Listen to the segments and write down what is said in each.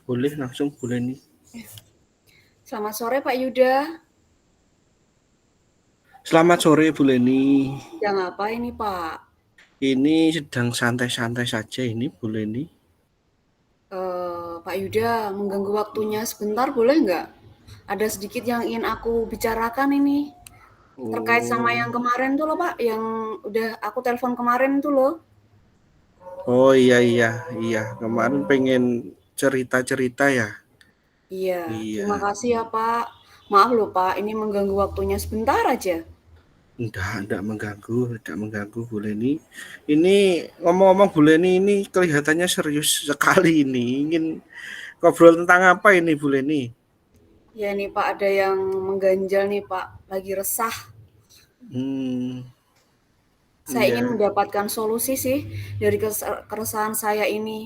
boleh langsung boleh nih. Selamat sore Pak Yuda. Selamat sore Bu Leni. Sedang apa ini Pak? Ini sedang santai-santai saja ini Bu Leni. Pak Yuda, mengganggu waktunya sebentar boleh nggak? Ada sedikit yang ingin aku bicarakan ini. Terkait sama Oh, yang kemarin tuh loh Pak, yang udah aku telepon kemarin tuh loh. oh iya iya iya. Kemarin pengen cerita-cerita ya. Iya, terima Iya. kasih ya Pak. Maaf loh Pak, ini mengganggu waktunya sebentar aja. Enggak mengganggu, tidak mengganggu Bu Leni. Ini ngomong-ngomong Bu Leni ini kelihatannya serius sekali ini. Ingin ngobrol tentang apa ini Bu Leni? Ya nih Pak, ada yang mengganjal nih Pak, lagi resah. Hmm, Saya ingin iya. mendapatkan solusi sih dari keresahan saya ini.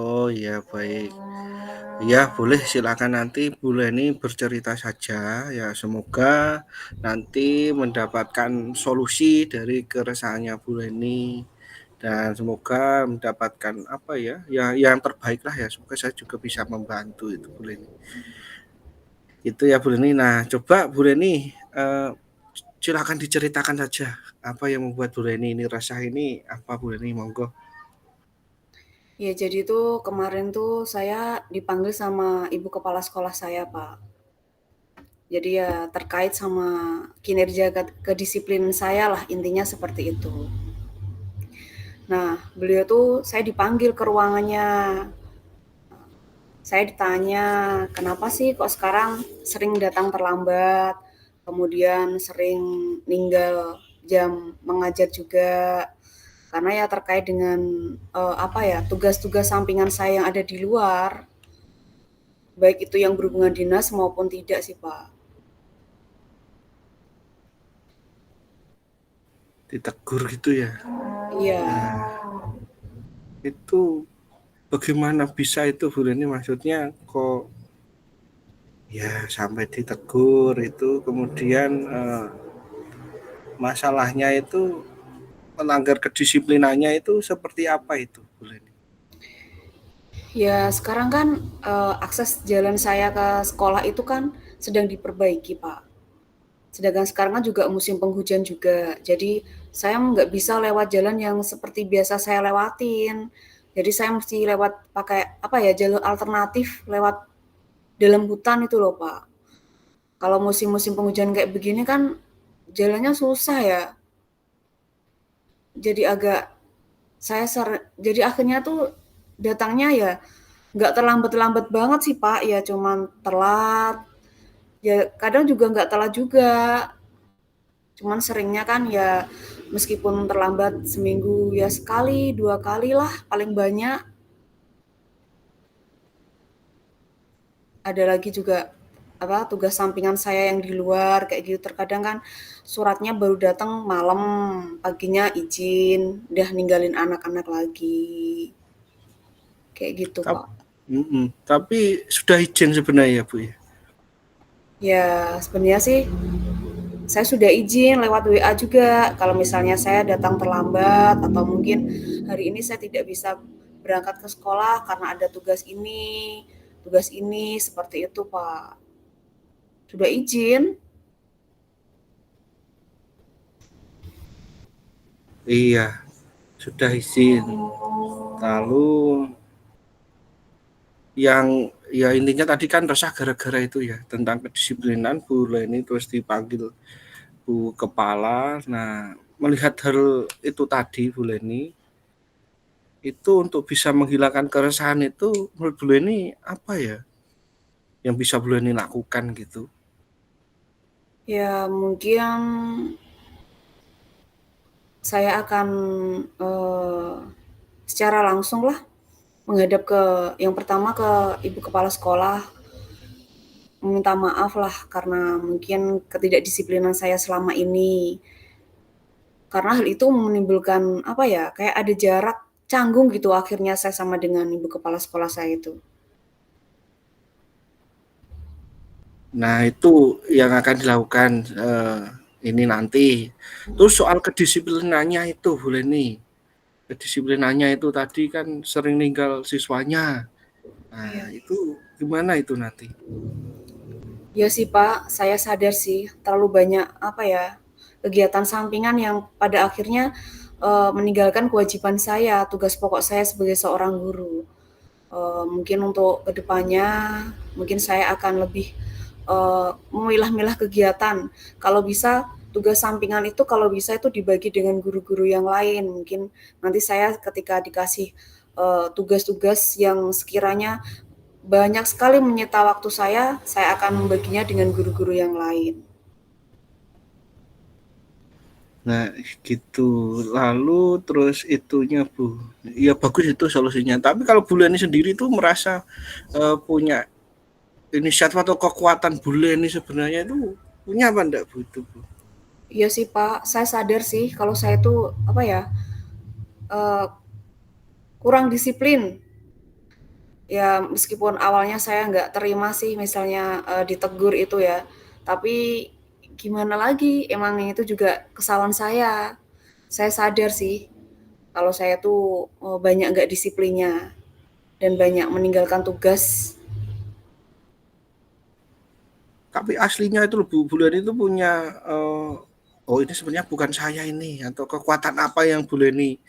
Oh iya baik. Ya, boleh silakan nanti Bu Leni bercerita saja. Ya, semoga nanti mendapatkan solusi dari keresahannya Bu Leni dan semoga mendapatkan apa ya? Ya, yang terbaik lah ya. Semoga saya juga bisa membantu itu Bu Leni. Itu ya Bu Leni. Nah, coba Bu Leni silakan diceritakan saja apa yang membuat Bu Leni ini resah ini apa Bu Leni monggo. Ya, jadi tuh kemarin tuh saya dipanggil sama ibu kepala sekolah saya, Pak. Jadi ya terkait sama kinerja kedisiplinan saya lah, intinya seperti itu. Nah, beliau tuh saya dipanggil ke ruangannya. Saya ditanya, kenapa sih kok sekarang sering datang terlambat, kemudian sering ninggal jam mengajar juga, karena ya terkait dengan apa ya tugas-tugas sampingan saya yang ada di luar, baik itu yang berhubungan dinas maupun tidak sih Pak. Ditegur gitu ya. Iya, Nah, itu bagaimana bisa itu Bu Leni maksudnya kok ya sampai ditegur itu kemudian masalahnya itu melanggar kedisiplinannya itu seperti apa itu Bu Leni? ya sekarang kan akses jalan saya ke sekolah itu kan sedang diperbaiki Pak. Sedangkan sekarang kan juga musim penghujan juga. Jadi saya nggak bisa lewat jalan yang seperti biasa saya lewatin. Jadi saya mesti lewat pakai apa ya jalur alternatif lewat dalam hutan itu loh Pak. Kalau musim-musim penghujan kayak begini kan jalannya susah ya. Jadi agak jadi akhirnya tuh datangnya ya nggak terlambat-lambat banget sih Pak. Ya cuman telat. Ya kadang juga nggak telat juga. Cuman seringnya kan ya meskipun terlambat seminggu ya sekali, 2 kali lah paling banyak. Ada lagi juga apa tugas sampingan saya yang di luar kayak gitu. Terkadang kan suratnya baru datang malam, paginya izin, udah ninggalin anak-anak lagi. Kayak gitu, Pak. Tapi sudah izin sebenarnya ya Bu ya. Ya, sebenarnya sih saya sudah izin lewat WA juga kalau misalnya saya datang terlambat atau mungkin hari ini saya tidak bisa berangkat ke sekolah karena ada tugas ini, seperti itu Pak. Sudah izin. Iya, sudah izin. Lalu yang ya intinya tadi kan resah gara-gara itu ya tentang kedisiplinan Bu Leni terus dipanggil Bu Kepala. Nah, melihat hal itu tadi Bu Leni itu untuk bisa menghilangkan keresahan itu menurut Bu Leni apa ya yang bisa Bu Leni lakukan gitu? Ya mungkin saya akan eh, secara langsung lah menghadap ke yang pertama ke ibu kepala sekolah meminta maaf lah karena mungkin ketidakdisiplinan saya selama ini. Karena hal itu menimbulkan apa ya, kayak ada jarak canggung gitu akhirnya saya sama dengan ibu kepala sekolah saya itu. Nah, itu yang akan dilakukan ini nanti. Terus soal kedisiplinannya itu Bu Leni. kedisiplinannya itu tadi kan sering ninggal siswanya. Iya. Nah, itu gimana itu nanti? Iya sih Pak, saya sadar sih terlalu banyak apa ya, kegiatan sampingan yang pada akhirnya, meninggalkan kewajiban saya, tugas pokok saya sebagai seorang guru. Mungkin untuk kedepannya mungkin saya akan lebih, memilah-milah kegiatan. Kalau bisa tugas sampingan itu kalau bisa itu dibagi dengan guru-guru yang lain. Mungkin nanti saya ketika dikasih, tugas-tugas yang sekiranya banyak sekali menyita waktu saya akan membaginya dengan guru-guru yang lain. Nah, gitu. Lalu terus itunya, Bu. Ya bagus itu solusinya. Tapi kalau Bu Leni sendiri tuh merasa punya inisiatif atau kekuatan Bu Leni sebenarnya itu punya apa enggak, Bu itu, Bu? Iya sih Pak, saya sadar sih kalau saya tuh apa ya, eee, kurang disiplin. Ya meskipun awalnya saya nggak terima sih misalnya, ditegur itu ya, tapi gimana lagi, emang itu juga kesalahan saya. Saya sadar sih kalau saya tuh, banyak nggak disiplinnya dan banyak meninggalkan tugas. Tapi aslinya itu loh, Bu, Bu Leni itu punya oh ini sebenarnya bukan saya ini atau kekuatan apa yang Bu Leni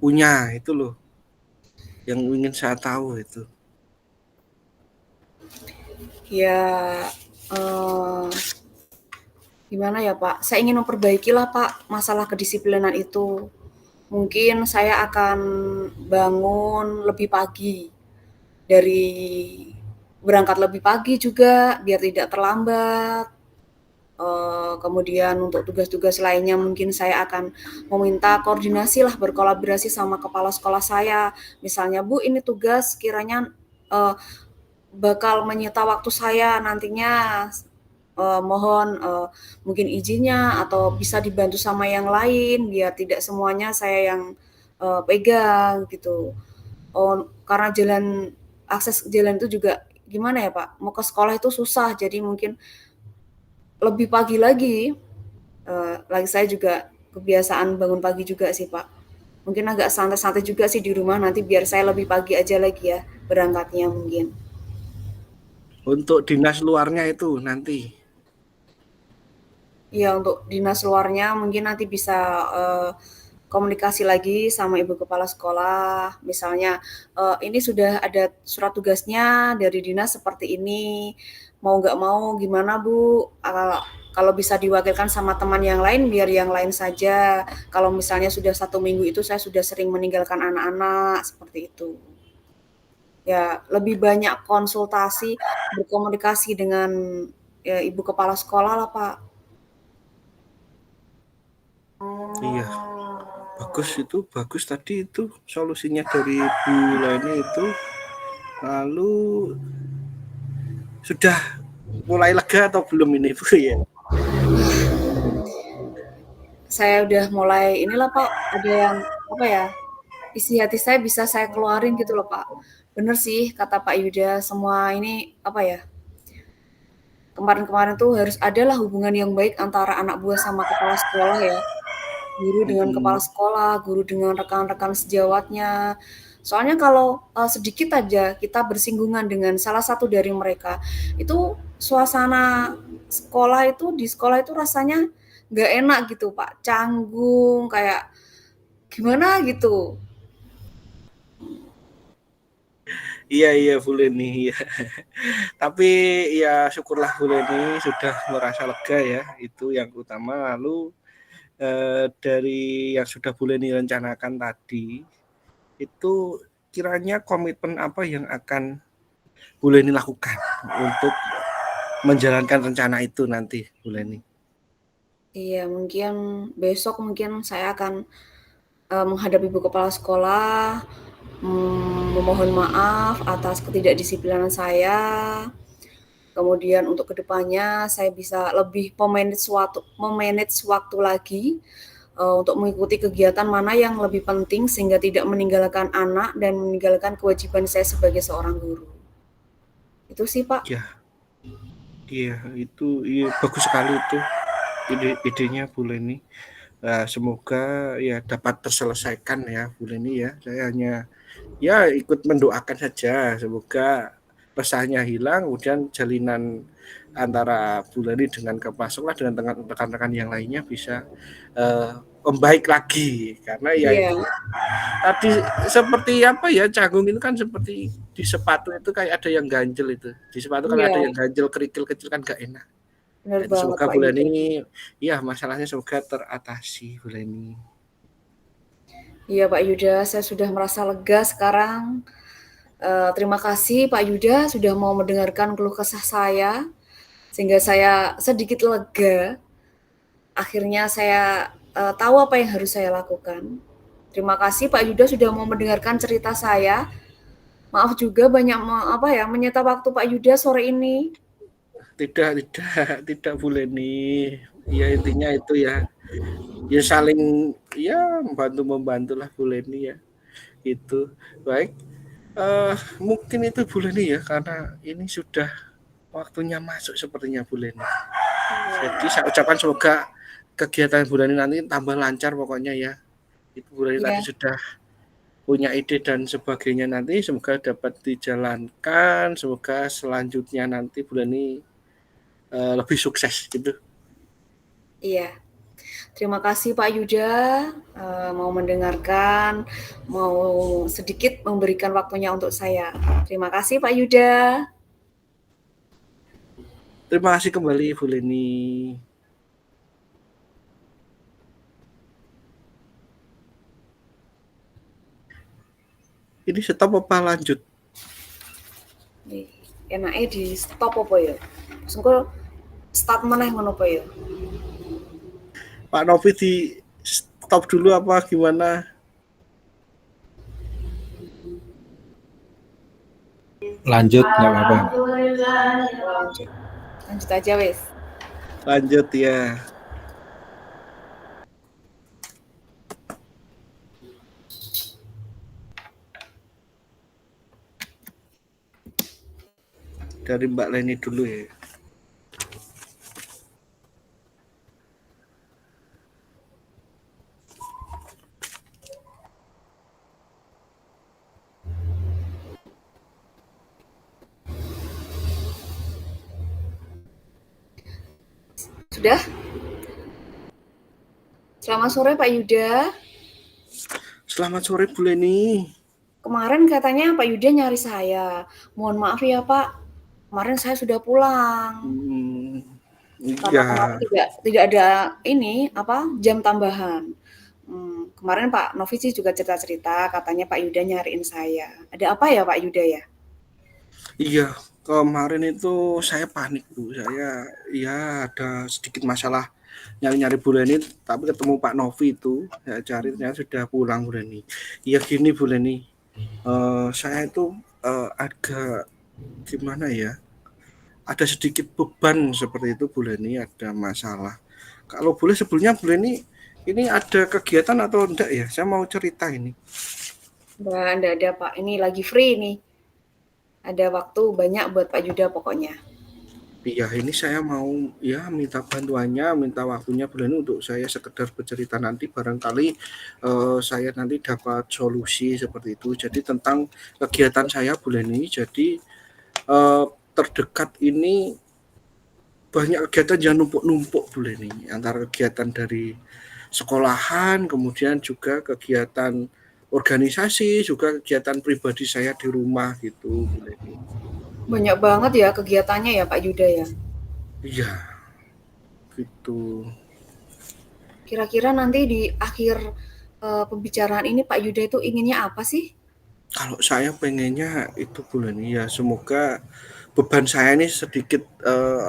punya itu loh yang ingin saya tahu itu. Ya, eee, gimana ya Pak, saya ingin memperbaikilah Pak masalah kedisiplinan itu. Mungkin saya akan bangun lebih pagi, dari berangkat lebih pagi juga biar tidak terlambat, kemudian untuk tugas-tugas lainnya mungkin saya akan meminta koordinasi lah, berkolaborasi sama kepala sekolah saya. Misalnya, "Bu, ini tugas kiranya, eee, bakal menyita waktu saya nantinya, mohon, mungkin izinnya atau bisa dibantu sama yang lain biar tidak semuanya saya yang, pegang," gitu. Karena akses jalan itu juga gimana ya, Pak, mau ke sekolah itu susah, jadi mungkin lebih pagi lagi, lagi saya juga kebiasaan bangun pagi juga sih, Pak. Mungkin agak santai-santai juga sih di rumah, nanti biar saya lebih pagi aja lagi ya berangkatnya mungkin. Untuk dinas luarnya itu nanti. Iya, untuk dinas luarnya mungkin nanti bisa, komunikasi lagi sama ibu kepala sekolah, misalnya, "Ini sudah ada surat tugasnya dari dinas seperti ini, mau nggak mau gimana Bu? Kalau bisa diwakilkan sama teman yang lain, biar yang lain saja. Kalau misalnya sudah 1 minggu itu saya sudah sering meninggalkan anak-anak," seperti itu. Ya, lebih banyak konsultasi, berkomunikasi dengan, ibu kepala sekolah lah, Pak. Iya, bagus itu, bagus tadi itu solusinya dari Bu Leni itu. Lalu sudah mulai lega atau belum ini, Bu ya? Saya udah mulai inilah Pak, ada yang, apa ya, isi hati saya bisa saya keluarin gitu loh Pak. Bener sih kata Pak Yuda, semua ini, apa ya, kemarin-kemarin tuh harus adalah hubungan yang baik antara anak buah sama kepala sekolah ya. Guru dengan kepala Mm-mm. sekolah, guru dengan rekan-rekan sejawatnya. Soalnya kalau, sedikit aja kita bersinggungan dengan salah satu dari mereka, itu suasana di sekolah itu rasanya nggak enak gitu, Pak. Canggung, kayak gimana gitu. Iya iya Bu Leni, iya. Tapi ya syukurlah Bu Leni sudah merasa lega ya, itu yang utama. Lalu dari yang sudah Bu Leni rencanakan tadi, itu kiranya komitmen apa yang akan Bu Leni lakukan untuk menjalankan rencana itu nanti, Bu Leni? Iya, mungkin besok mungkin saya akan, menghadap ibu kepala sekolah, memohon maaf atas ketidakdisiplinan saya. Kemudian untuk kedepannya saya bisa lebih me-manage waktu lagi, untuk mengikuti kegiatan mana yang lebih penting sehingga tidak meninggalkan anak dan meninggalkan kewajiban saya sebagai seorang guru. Itu sih, Pak. Ya, iya itu iya bagus sekali itu idenya Bu Leni. Nah, semoga ya dapat terselesaikan ya Bu Leni ya. Saya hanya ya ikut mendoakan saja semoga resahnya hilang, kemudian jalinan antara Bu Leni dengan Kapasok dengan rekan-rekan yang lainnya bisa membaik lagi, karena ya Iya, itu tadi seperti apa ya, canggung itu kan seperti di sepatu itu kayak ada yang ganjel, itu di sepatu kan ada iya, yang ganjel kerikil kecil kan gak enak. benar Nah, itu banget semoga Pak bulan Yuda. ini ya masalahnya semoga teratasi bulan ini. Iya Pak Yuda, saya sudah merasa lega sekarang. Terima kasih Pak Yuda sudah mau mendengarkan keluh kesah saya, sehingga saya sedikit lega. Akhirnya saya tahu apa yang harus saya lakukan. Terima kasih Pak Yuda sudah mau mendengarkan cerita saya. Maaf juga banyak menyita waktu Pak Yuda sore ini. Tidak boleh nih. Ya intinya itu ya. Ya saling ya membantu membantu lah Bu Leni ya. Itu baik. Mungkin itu Bu Leni ya, karena ini sudah waktunya masuk sepertinya Bu Leni. Jadi saya ucapkan semoga kegiatan Bu Leni nanti tambah lancar pokoknya ya. Itu Bu Leni tadi Ya, sudah punya ide dan sebagainya, nanti semoga dapat dijalankan. Semoga selanjutnya nanti Bu Leni lebih sukses gitu. iya. Terima kasih Pak Yuda mau mendengarkan, mau sedikit memberikan waktunya untuk saya. Terima kasih Pak Yuda. Terima kasih kembali Bu Leni. Ini stop apa lanjut? Enaknya di stop apa ya? Sengko start mana yang ngono apa ya? Pak Novi di stop dulu apa gimana? Lanjut, nggak apa-apa. Lanjut. Lanjut aja wes. Lanjut ya. Dari Mbak Leni dulu ya. Sudah? Selamat sore Pak Yuda. Selamat sore Bu Leni. Kemarin katanya Pak Yuda nyari saya. Mohon maaf ya Pak. Kemarin saya sudah pulang. Karena Iya. kemarin tidak ada jam tambahan. Kemarin Pak Novi sih juga cerita-cerita katanya Pak Yuda nyariin saya. Ada apa ya Pak Yuda ya? Iya, kemarin itu saya panik Bu. Saya ya ada sedikit masalah nyari-nyari Bu Leni, tapi ketemu Pak Novi itu. Saya cari ternyata sudah pulang Bu Leni. Iya gini Bu Leni, saya itu agak gimana ya? Ada sedikit beban seperti itu Bu Leni, ada masalah. Kalau boleh sebelumnya Bu Leni, ini ada kegiatan atau enggak ya? Saya mau cerita ini. Enggak ada Pak. Ini lagi free nih. Ada waktu banyak buat Pak Yuda pokoknya. Iya, ini saya mau ya minta bantuannya, minta waktunya Bu Leni untuk saya sekedar bercerita, nanti barangkali saya nanti dapat solusi seperti itu. Jadi tentang kegiatan saya Bu Leni, jadi terdekat ini banyak kegiatan yang numpuk-numpuk Bu Leni, antara kegiatan dari sekolahan, kemudian juga kegiatan organisasi, juga kegiatan pribadi saya di rumah gitu Bu Leni. Banyak banget ya kegiatannya ya Pak Yuda ya. Iya, gitu. Kira-kira nanti di akhir pembicaraan ini Pak Yuda itu inginnya apa sih? Kalau saya pengennya itu bulan ini ya semoga beban saya ini sedikit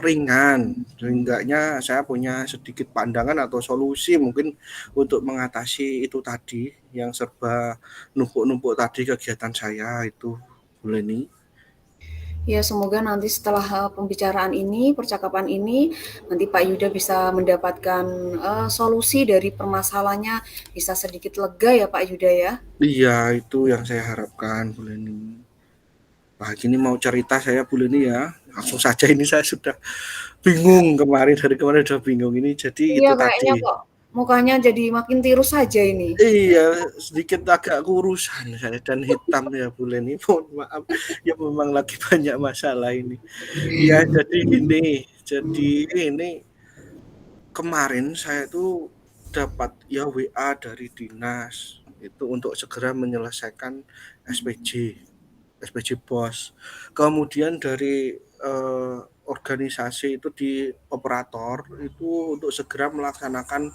ringan, seenggaknya saya punya sedikit pandangan atau solusi mungkin untuk mengatasi itu tadi yang serba numpuk-numpuk tadi kegiatan saya itu bulan ini. Ya semoga nanti setelah pembicaraan ini, percakapan ini, nanti Pak Yuda bisa mendapatkan solusi dari permasalahannya, bisa sedikit lega ya Pak Yuda ya. Iya, itu yang saya harapkan bulan ini. Wah, ini mau cerita saya bulan ini ya. Langsung saja, ini saya sudah bingung kemarin, dari kemarin sudah bingung ini. Jadi Iya itu kayaknya tadi. kok Mukanya jadi makin tirus saja ini. Iya, sedikit agak kurusan saya dan hitam ya Bu Leni, mohon maaf, ya memang lagi banyak masalah ini. Ya jadi ini kemarin saya tuh dapat ya WA dari dinas, itu untuk segera menyelesaikan SPJ BOS. Kemudian dari, organisasi itu di operator, itu untuk segera melaksanakan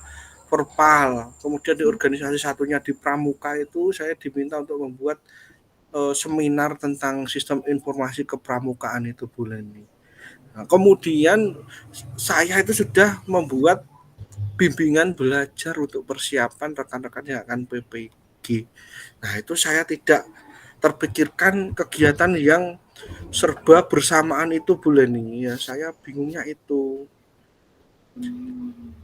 Perpal. Kemudian di organisasi satunya di Pramuka itu saya diminta untuk membuat, seminar tentang sistem informasi kepramukaan itu Bu Leni. Nah, kemudian saya itu sudah membuat bimbingan belajar untuk persiapan rekan-rekan yang akan PPG. Nah, itu saya tidak terpikirkan kegiatan yang serba bersamaan itu Bu Leni. Ya, saya bingungnya itu.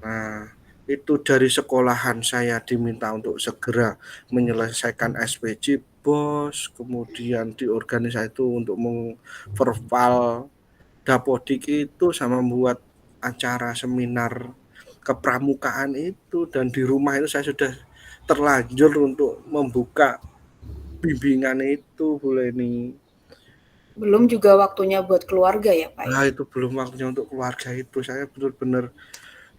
Nah, itu dari sekolahan saya diminta untuk segera menyelesaikan SPJ BOS, kemudian di organisasi itu untuk mengverval Dapodik itu sama membuat acara seminar kepramukaan itu, dan di rumah itu saya sudah terlanjur untuk membuka bimbingan itu Bu Leni. Belum juga waktunya buat keluarga ya Pak ya? Nah itu belum waktunya untuk keluarga itu, saya benar-benar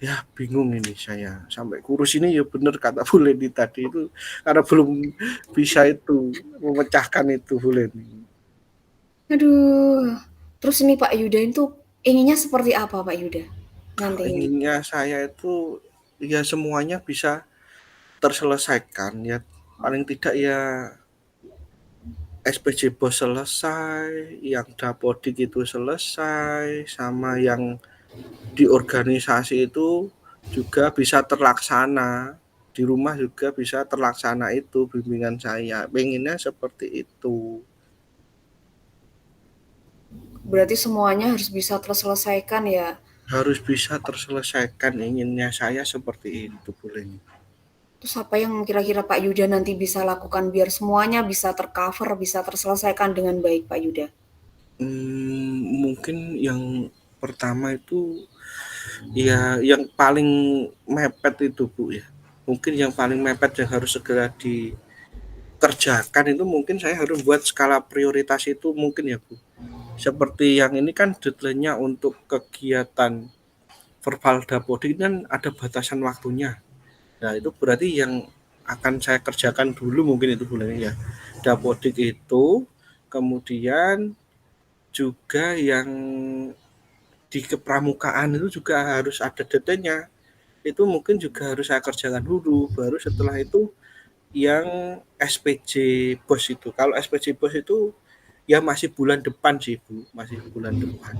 ya bingung ini saya. Sampai kurus ini ya benar kata Bu Leni tadi itu, karena belum bisa itu, memecahkan itu Bu Leni. Aduh, terus ini Pak Yuda itu inginnya seperti apa Pak Yuda? Kalau Nanti ini. inginnya saya itu ya semuanya bisa terselesaikan ya, paling tidak ya SPJ BOS selesai, yang Dapodik itu selesai, sama yang di organisasi itu juga bisa terlaksana. Di rumah juga bisa terlaksana itu bimbingan saya. Pengennya seperti itu. Berarti semuanya harus bisa terselesaikan ya. Harus bisa terselesaikan, inginnya saya seperti itu Bu Leni. Terus apa yang kira-kira Pak Yuda nanti bisa lakukan biar semuanya bisa tercover, bisa terselesaikan dengan baik Pak Yuda? Mungkin yang pertama itu ya yang paling mepet itu Bu ya. Mungkin yang paling mepet yang harus segera dikerjakan itu mungkin saya harus buat skala prioritas itu mungkin ya Bu. Seperti yang ini kan deadline-nya untuk kegiatan verbal Dapodik kan ada batasan waktunya. Nah itu berarti yang akan saya kerjakan dulu mungkin itu bulannya ya. Dapodik itu, kemudian juga yang di kepramukaan itu juga harus ada deadline-nya. Itu mungkin juga harus saya kerjakan dulu. Baru setelah itu yang SPJ BOS itu. Kalau SPJ BOS itu ya masih bulan depan sih Bu, masih bulan depan.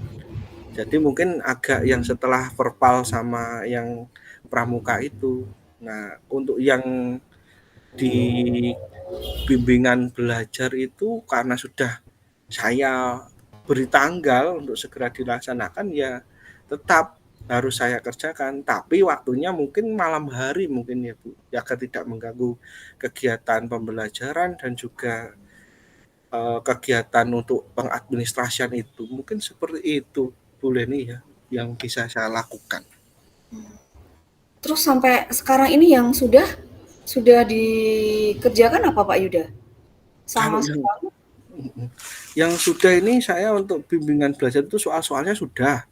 Jadi mungkin agak yang setelah Perpal sama yang Pramuka itu. Nah, untuk yang di bimbingan belajar itu karena sudah saya beri tanggal untuk segera dilaksanakan ya tetap harus saya kerjakan, tapi waktunya mungkin malam hari mungkin ya Bu, agar tidak mengganggu kegiatan pembelajaran dan juga kegiatan untuk pengadministrasian itu. Mungkin seperti itu Bu Leni ya yang bisa saya lakukan. Terus sampai sekarang ini yang sudah dikerjakan apa Pak Yuda? Kalau Sama sekali? yang sudah ini saya untuk bimbingan belajar itu soalnya sudah,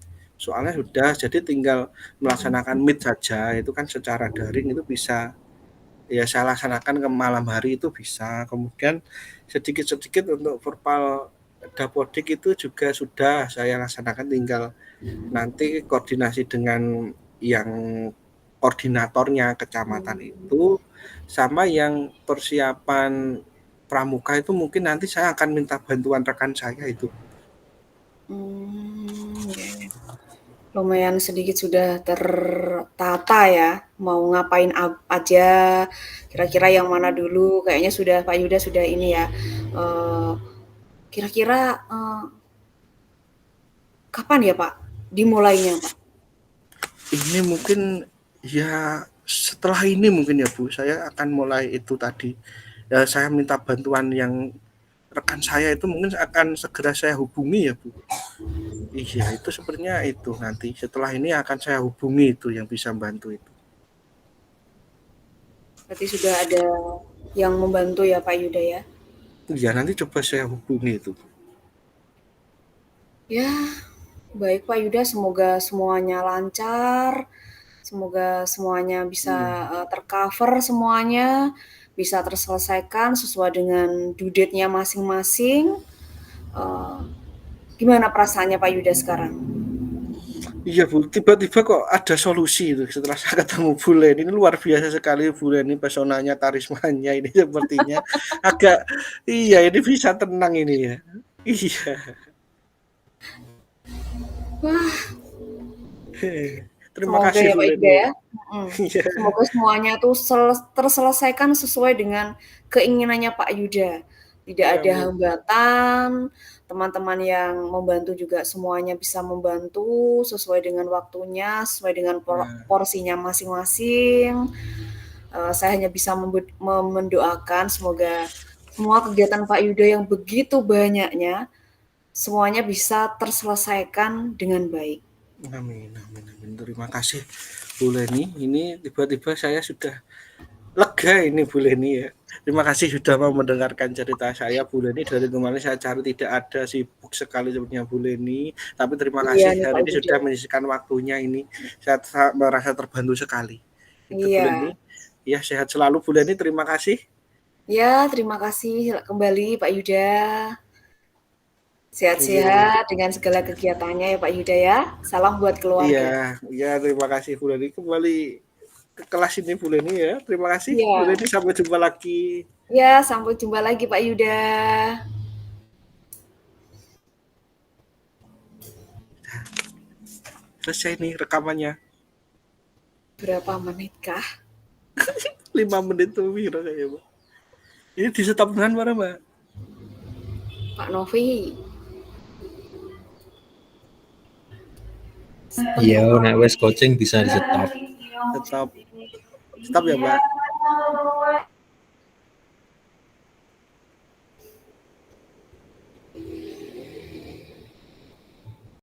jadi tinggal melaksanakan meet saja, itu kan secara daring itu bisa ya saya laksanakan ke malam hari itu bisa. Kemudian sedikit-sedikit untuk verbal Dapodik itu juga sudah saya laksanakan, tinggal nanti koordinasi dengan yang koordinatornya kecamatan itu, sama yang persiapan pramuka itu mungkin nanti saya akan minta bantuan rekan saya itu. Ya. Lumayan sedikit sudah tertata ya, mau ngapain aja, kira-kira yang mana dulu, kayaknya sudah Pak Yuda sudah ini ya, kira-kira kapan ya Pak dimulainya Pak? Ini mungkin ya setelah ini mungkin ya Bu, saya akan mulai itu tadi. Ya, saya minta bantuan yang rekan saya itu mungkin akan segera saya hubungi ya Bu. Iya itu sepertinya itu nanti setelah ini akan saya hubungi itu yang bisa bantu itu. Berarti sudah ada yang membantu ya Pak Yuda ya? Ya nanti coba saya hubungi itu. Ya, baik Pak Yuda, semoga semuanya lancar, semoga semuanya bisa tercover semuanya, bisa terselesaikan sesuai dengan due date-nya masing-masing. Gimana perasaannya Pak Yuda sekarang? Iya Bu, tiba-tiba kok ada solusi itu setelah saya ketemu Bu Leni. Ini luar biasa sekali Bu Leni, pesonanya, karismanya ini sepertinya agak ini bisa tenang ini ya. Iya. Wah, Terima semoga kasih ya Bu Pak Yuda Leni. ya. Iya. Semoga semuanya tuh terselesaikan sesuai dengan keinginannya Pak Yuda. Tidak ada Amin. hambatan, teman-teman yang membantu juga semuanya bisa membantu sesuai dengan waktunya, sesuai dengan porsinya masing-masing. Saya hanya bisa mendoakan semoga semua kegiatan Pak Yuda yang begitu banyaknya, semuanya bisa terselesaikan dengan baik. Amin, amin, amin. Terima kasih Bu Leni. Ini tiba-tiba saya sudah lega ini Bu Leni ya. Terima kasih sudah mau mendengarkan cerita saya Bu Leni. Dari kemarin saya cari tidak ada, sibuk sekali sepertinya Bu Leni. Tapi terima Iya kasih nih Pak hari ini Yuda. sudah menyisihkan waktunya ini. Saya merasa terbantu sekali. Itu Bu Iya. Leni. Ya sehat selalu Bu Leni. Terima kasih. Ya, terima kasih kembali Pak Yuda. Iya, Sehat-sehat dengan segala kegiatannya ya Pak Yuda ya. Salam buat keluarga. iya, terima kasih Bu Leni. Kembali ke kelas ini Bu Leni ya. Terima kasih Bu Iya. Leni. Sampai jumpa lagi. Ya, sampai jumpa lagi Pak Yuda. Selesai nih rekamannya. Berapa menit kah? 5 menit tuh kira kayak Mbak. Ini di stop dengan mana Mbak? Pak Novi. Iya, nek wes coaching bisa di stop. Stop ya Mbak.